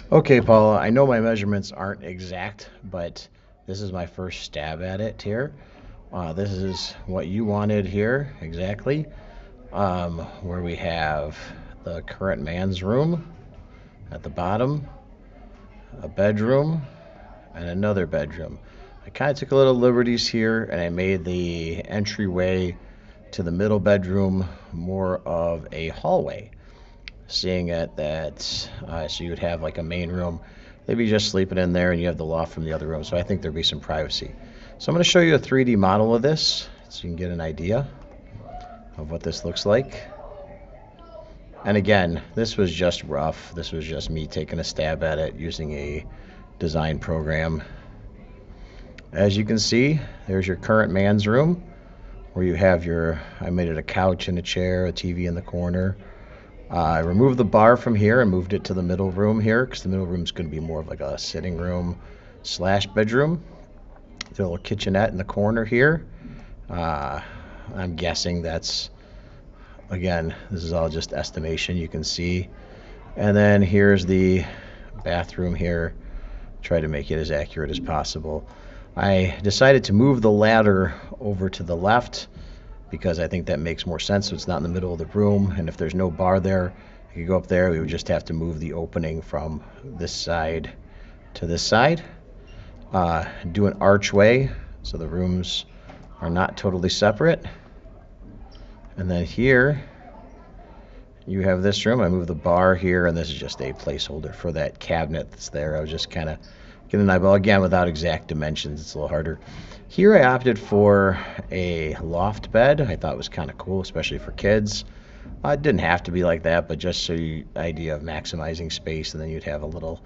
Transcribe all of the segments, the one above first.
Okay, Paula, I know my measurements aren't exact, but this is my first stab at it here. This is what you wanted here, exactly. Where we have the current man's room at the bottom, a bedroom, and another bedroom. I kind of took a little liberties here, and I made the entryway to the middle bedroom more of a hallway, seeing it that so you would have like a main room. They'd be just sleeping in there, and you have the loft from the other room. So I think there'd be some privacy. So I'm going to show you a 3D model of this so you can get an idea of what this looks like. And again, this was just rough. This was just me taking a stab at it using a design program. As you can see, there's your current man's room where you have your, I made it a couch and a chair, a TV in the corner. I removed the bar from here and moved it to the middle room here because the middle room is going to be more of like a sitting room slash bedroom. The little kitchenette in the corner here. I'm guessing that's, again, this is all just estimation, you can see. And then here's the bathroom here. Try to make it as accurate as possible. I decided to move the ladder over to the left because I think that makes more sense so it's not in the middle of the room, and if there's no bar there, you could go up there, we would just have to move the opening from this side to this side. Do an archway so the rooms are not totally separate. And then here you have this room. I moved the bar here, and this is just a placeholder for that cabinet that's there. I was just kind of getting an eyeball. Again, without exact dimensions, it's a little harder. Here I opted for a loft bed. I thought it was kind of cool, especially for kids. It didn't have to be like that, but just so you idea of maximizing space, and then you'd have a little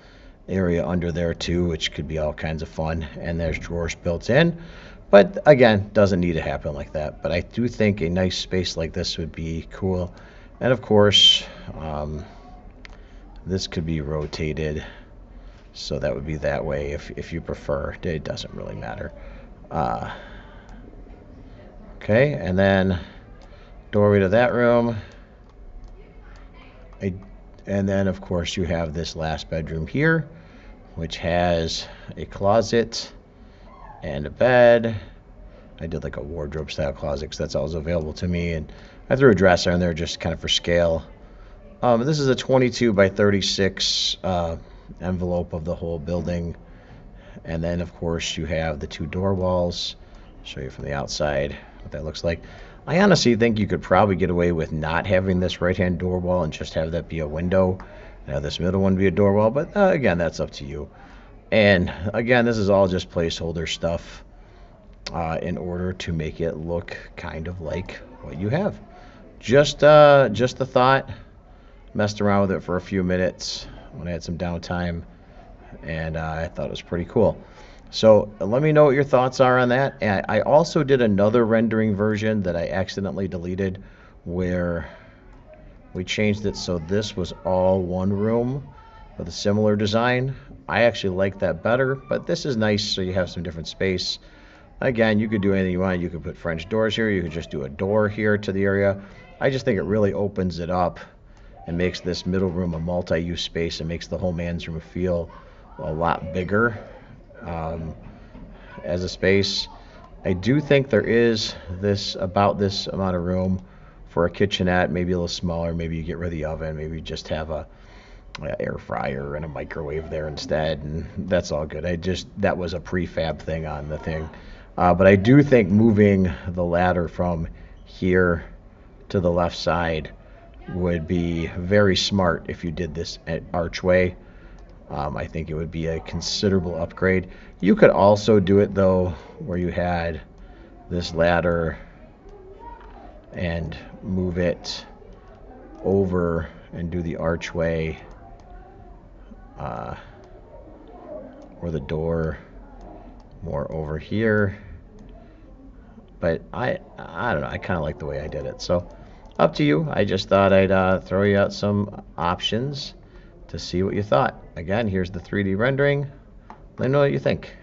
area under there too, which could be all kinds of fun. And there's drawers built in. But again, doesn't need to happen like that. But I do think a nice space like this would be cool. And of course, this could be rotated, so that would be that way if you prefer. It doesn't really matter. Okay, and then doorway to that room. And then, of course, you have this last bedroom here, which has a closet and a bed. I did like a wardrobe style closet because that's always available to me, and I threw a dresser in there just kind of for scale. This is a 22 by 36 envelope of the whole building, and then of course you have the two door walls. I'll show you from the outside what that looks like. I honestly think you could probably get away with not having this right hand door wall and just have that be a window, and have this middle one be a door wall, but again, that's up to you. And again, this is all just placeholder stuff in order to make it look kind of like what you have. Just a thought. Messed around with it for a few minutes when I had some downtime, and I thought it was pretty cool. So let me know what your thoughts are on that. And I also did another rendering version that I accidentally deleted where we changed it so this was all one room with a similar design. I actually like that better, but this is nice so you have some different space. Again, you could do anything you want. You could put French doors here. You could just do a door here to the area. I just think it really opens it up and makes this middle room a multi-use space and makes the whole man's room feel a lot bigger as a space. I do think there is about this amount of room for a kitchenette, maybe a little smaller. Maybe you get rid of the oven. Maybe you just have a air fryer and a microwave there instead, and that's all good. That was a prefab thing on the thing. But I do think moving the ladder from here to the left side would be very smart if you did this at archway. I think it would be a considerable upgrade. You could also do it though where you had this ladder and move it over and do the archway or the door more over here. But I don't know, I kind of like the way I did it. So up to you. I just thought I'd throw you out some options to see what you thought. Again, here's the 3D rendering. Let me know what you think.